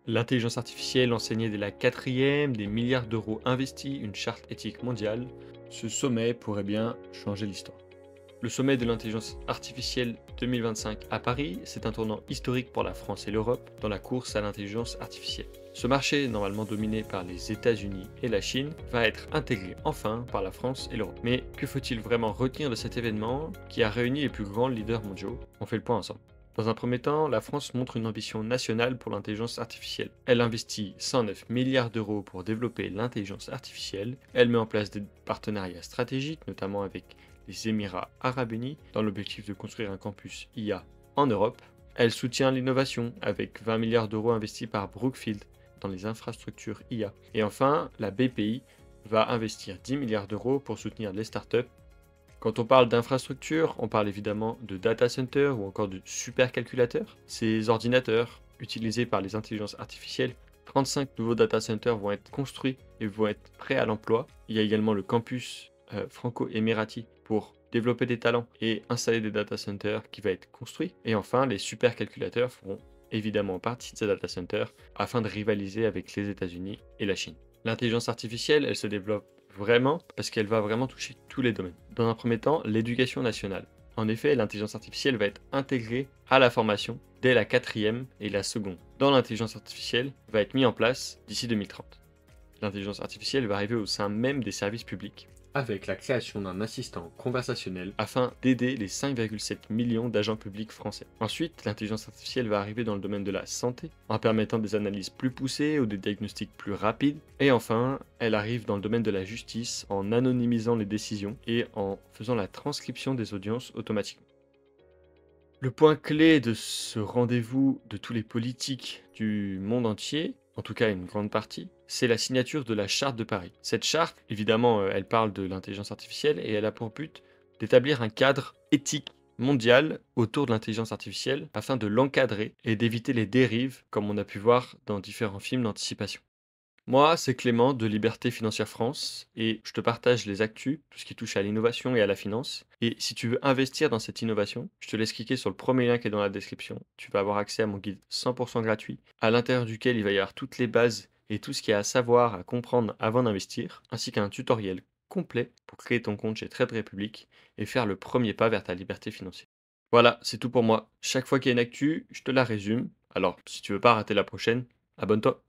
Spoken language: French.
L'intelligence artificielle enseignée dès la quatrième, des milliards d'euros investis, une charte éthique mondiale. Ce sommet pourrait bien changer l'histoire. Le sommet de l'intelligence artificielle 2025 à Paris, c'est un tournant historique pour la France et l'Europe dans la course à l'intelligence artificielle. Ce marché, normalement dominé par les États-Unis et la Chine, va être intégré enfin par la France et l'Europe. Mais que faut-il vraiment retenir de cet événement qui a réuni les plus grands leaders mondiaux? On fait le point ensemble. Dans un premier temps, la France montre une ambition nationale pour l'intelligence artificielle. Elle investit 109 milliards d'euros pour développer l'intelligence artificielle. Elle met en place des partenariats stratégiques, notamment avec les Émirats arabes unis, dans l'objectif de construire un campus IA en Europe. Elle soutient l'innovation avec 20 milliards d'euros investis par Brookfield dans les infrastructures IA. Et enfin, la BPI va investir 10 milliards d'euros pour soutenir les startups. Quand on parle d'infrastructure, on parle évidemment de data center ou encore de supercalculateurs. Ces ordinateurs, utilisés par les intelligences artificielles, 35 nouveaux data centers vont être construits et vont être prêts à l'emploi. Il y a également le campus franco-émirati pour développer des talents et installer des data centers qui va être construit. Et enfin, les supercalculateurs feront évidemment partie de ces data centers afin de rivaliser avec les États-Unis et la Chine. L'intelligence artificielle, elle se développe vraiment parce qu'elle va vraiment toucher tous les domaines. Dans un premier temps, l'éducation nationale. En effet, l'intelligence artificielle va être intégrée à la formation dès la quatrième et la seconde. Dans l'intelligence artificielle va être mis en place d'ici 2030. L'intelligence artificielle va arriver au sein même des services publics avec la création d'un assistant conversationnel afin d'aider les 5,7 millions d'agents publics français. Ensuite, l'intelligence artificielle va arriver dans le domaine de la santé en permettant des analyses plus poussées ou des diagnostics plus rapides. Et enfin, elle arrive dans le domaine de la justice en anonymisant les décisions et en faisant la transcription des audiences automatiquement. Le point clé de ce rendez-vous de tous les politiques du monde entier, en tout cas une grande partie, c'est la signature de la Charte de Paris. Cette charte, évidemment, elle parle de l'intelligence artificielle et elle a pour but d'établir un cadre éthique mondial autour de l'intelligence artificielle afin de l'encadrer et d'éviter les dérives comme on a pu voir dans différents films d'anticipation. Moi, c'est Clément de Liberté Financière France et je te partage les actus, tout ce qui touche à l'innovation et à la finance. Et si tu veux investir dans cette innovation, je te laisse cliquer sur le premier lien qui est dans la description. Tu vas avoir accès à mon guide 100% gratuit, à l'intérieur duquel il va y avoir toutes les bases et tout ce qu'il y a à savoir, à comprendre avant d'investir, ainsi qu'un tutoriel complet pour créer ton compte chez Trade Republic et faire le premier pas vers ta liberté financière. Voilà, c'est tout pour moi. Chaque fois qu'il y a une actu, je te la résume. Alors, si tu veux pas rater la prochaine, abonne-toi.